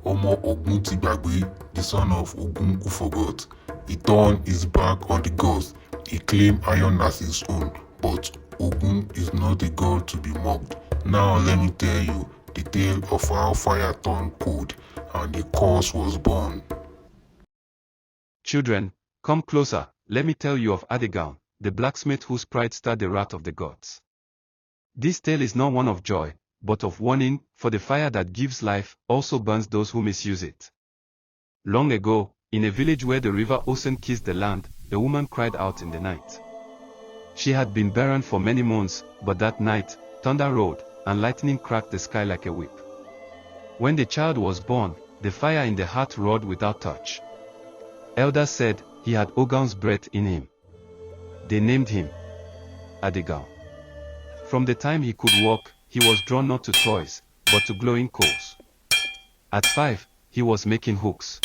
Omo Ogun ti gbagbe, the son of Ogun who forgot. He turned his back on the gods. He claimed iron as his own, but Ogun is not a god to be mocked. Now let me tell you the tale of how fire turned cold and the curse was born. Children, come closer, let me tell you of Adigan, the blacksmith whose pride stirred the wrath of the gods. This tale is not one of joy, but of warning, for the fire that gives life also burns those who misuse it. Long ago, in a village where the river Ocean kissed the land, a woman cried out in the night. She had been barren for many months, but that night, thunder rolled, and lightning cracked the sky like a whip. When the child was born, the fire in the heart roared without touch. Elders said he had Ogun's breath in him. They named him Adigan. From the time he could walk, he was drawn not to toys, but to glowing coals. At 5, he was making hooks.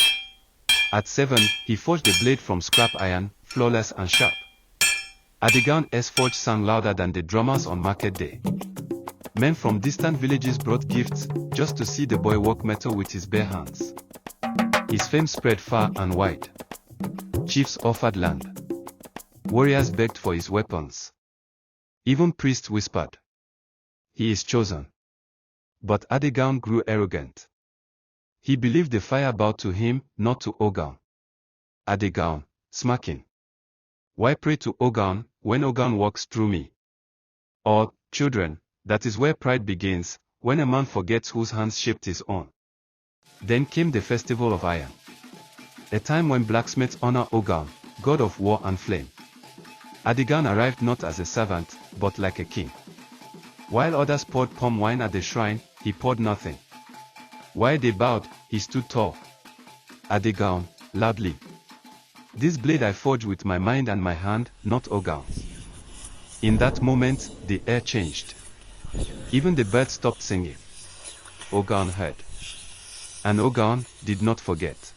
At 7, he forged a blade from scrap iron, flawless and sharp. Adigan's forge sang louder than the drummers on market day. Men from distant villages brought gifts, just to see the boy work metal with his bare hands. His fame spread far and wide. Chiefs offered land. Warriors begged for his weapons. Even priests whispered, "He is chosen." But Adigan grew arrogant. He believed the fire bowed to him, not to Ogun. Adigan, smirking. Why pray to Ogun, when Ogun walks through me? Or, children, that is where pride begins, when a man forgets whose hands shaped his own. Then came the festival of iron. A time when blacksmiths honor Ogun, god of war and flame. Adigan arrived not as a servant, but like a king. While others poured palm wine at the shrine, he poured nothing. While they bowed, he stood tall. Adigan, loudly. This blade I forged with my mind and my hand, not Ogun's. In that moment, the air changed. Even the birds stopped singing. Ogun heard. And Ogun did not forget.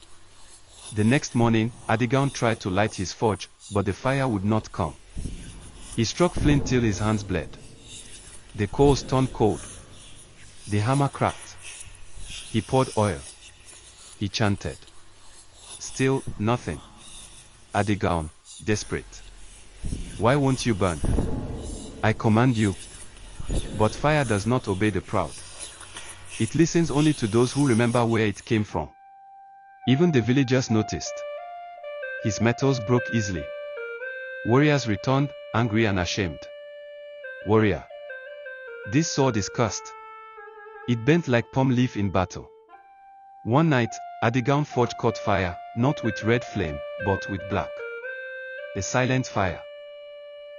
The next morning, Adigan tried to light his forge, but the fire would not come. He struck flint till his hands bled. The coals turned cold. The hammer cracked. He poured oil. He chanted. Still nothing. Adigan, desperate. Why won't you burn? I command you. But fire does not obey the proud. It listens only to those who remember where it came from. Even the villagers noticed. His metals broke easily. Warriors returned, angry and ashamed. Warrior. This sword is cursed. It bent like palm leaf in battle. One night, Adigan forge caught fire, not with red flame, but with black. A silent fire.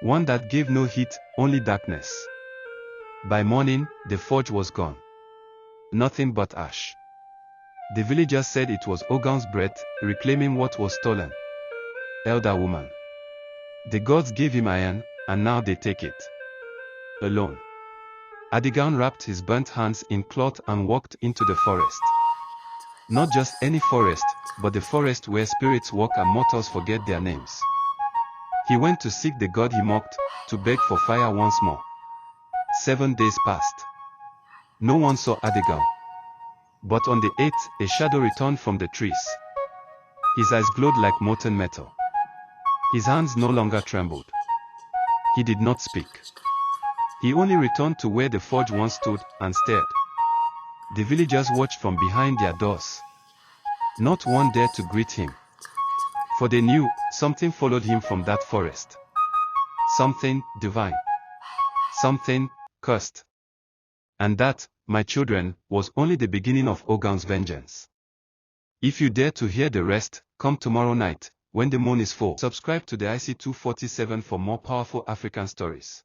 One that gave no heat, only darkness. By morning, the forge was gone. Nothing but ash. The villagers said it was Ogun's breath, reclaiming what was stolen. Elder woman. The gods gave him iron, and now they take it. Alone. Adigan wrapped his burnt hands in cloth and walked into the forest. Not just any forest, but the forest where spirits walk and mortals forget their names. He went to seek the god he mocked, to beg for fire once more. 7 days passed. No one saw Adigan. But on the 8th, a shadow returned from the trees. His eyes glowed like molten metal. His hands no longer trembled. He did not speak. He only returned to where the forge once stood, and stared. The villagers watched from behind their doors. Not one dared to greet him. For they knew, something followed him from that forest. Something divine. Something cursed. And that, my children, was only the beginning of Ogun's vengeance. If you dare to hear the rest, come tomorrow night, when the moon is full. Subscribe to the IC247 for more powerful African stories.